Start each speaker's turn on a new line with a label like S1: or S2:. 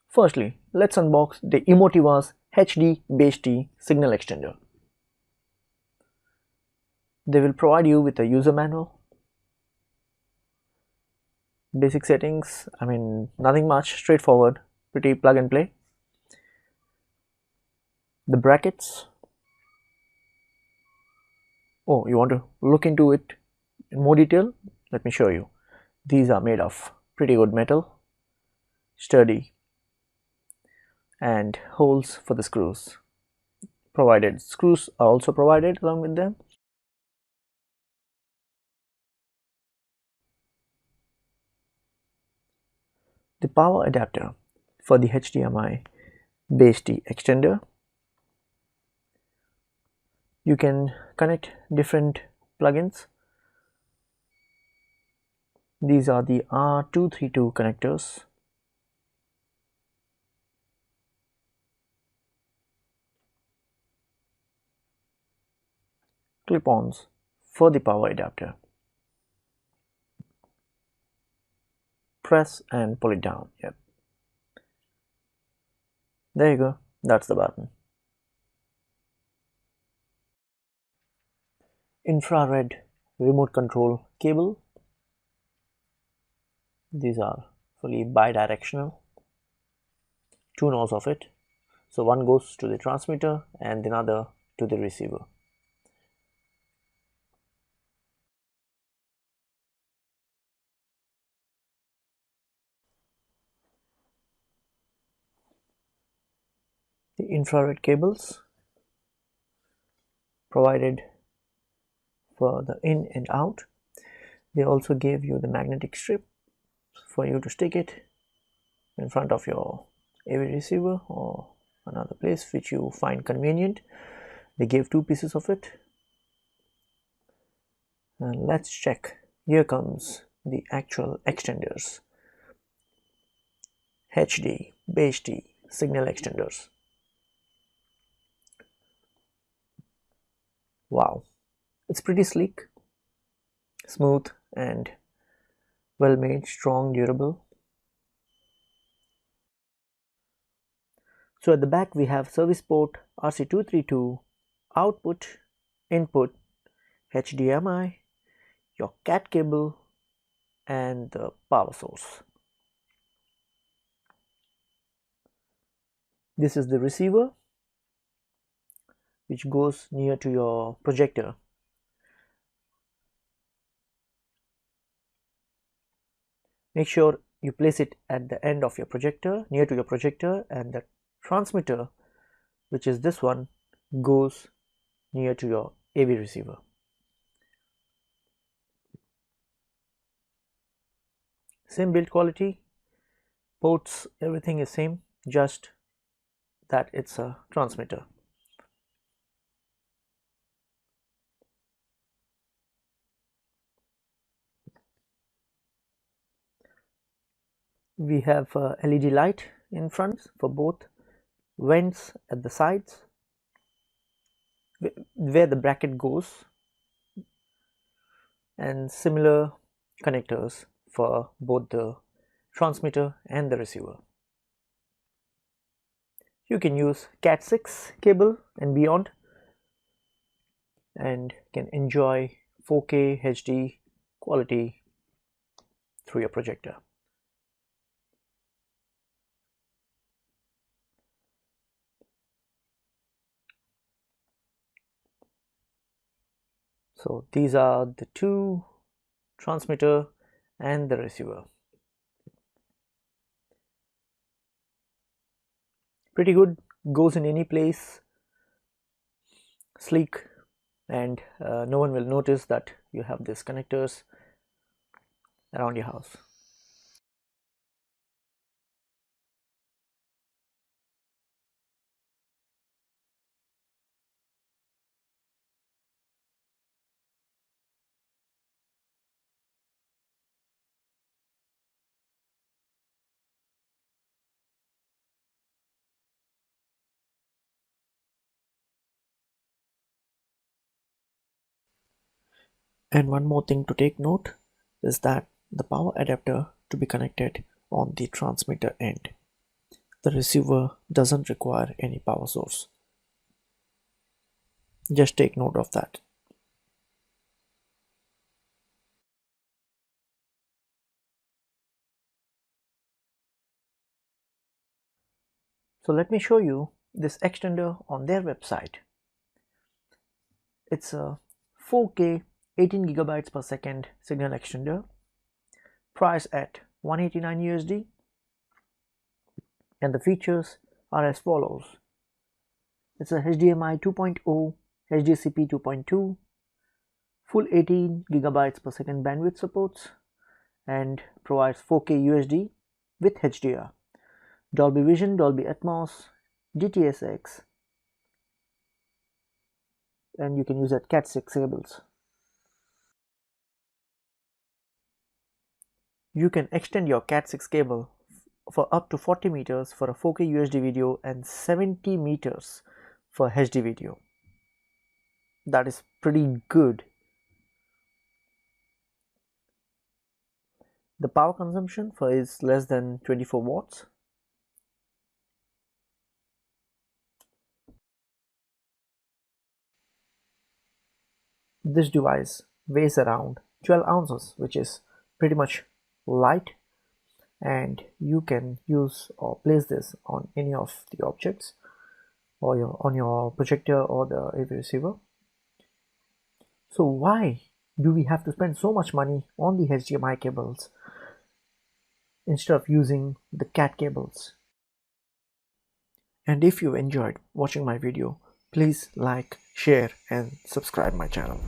S1: Firstly, let's unbox the Emotiva's HDBaseT signal extender. They will provide you with a user manual, basic settings, nothing much, straightforward, pretty plug and play. The brackets, oh, you want to look into it in more detail? Let me show you. These are made of pretty good metal, sturdy, and holes for the screws. Screws are also provided along with them. The power adapter for the HDMI BaseT extender. You can connect different plugins. These are the R232 connectors. Clip-ons for the power adapter. Press and pull it down. Yep. There you go. That's the button. Infrared remote control cable. These are fully bi-directional. Two nodes of it. So one goes to the transmitter and another to the receiver. The infrared cables provided for the in and out. They also gave you the magnetic strip for you to stick it in front of your AV receiver or another place which you find convenient. They gave two pieces of it. And let's check. Here comes the actual extenders. HDBaseT signal extenders. Wow, it's pretty sleek, smooth, and well made, strong, durable. So at the back we have service port RC232, output, input, HDMI, your CAT cable, and the power source. This is the receiver which goes near to your projector. Make sure you place it at the end of your projector, near to your projector, and the transmitter, which is this one, goes near to your AV receiver. Same build quality, ports, everything is same, just that it's a transmitter. We have a LED light in front for both vents at the sides where the bracket goes, and similar connectors for both the transmitter and the receiver. You can use Cat6 cable and beyond and can enjoy 4K HD quality through your projector. So these are the two, transmitter and the receiver. Pretty good, goes in any place, sleek, and no one will notice that you have these connectors around your house. And one more thing to take note is that the power adapter to be connected on the transmitter end. The receiver doesn't require any power source. Just take note of that. So let me show you this extender on their website. It's a 4K 18 gigabytes per second signal extender, priced at $189 USD, and the features are as follows. It's a HDMI 2.0, HDCP 2.2, full 18 gigabytes per second bandwidth supports, and provides 4K UHD with HDR, Dolby Vision, Dolby Atmos, DTS:X, and you can use that Cat6 cables. You can extend your Cat6 cable for up to 40 meters for a 4K UHD video and 70 meters for HD video. That is pretty good. The power consumption for is less than 24 watts. This device weighs around 12 ounces, which is pretty much light, and you can use or place this on any of the objects or on your projector or the AV receiver. So why do we have to spend so much money on the HDMI cables instead of using the Cat cables? And if you enjoyed watching my video, please like, share and subscribe my channel.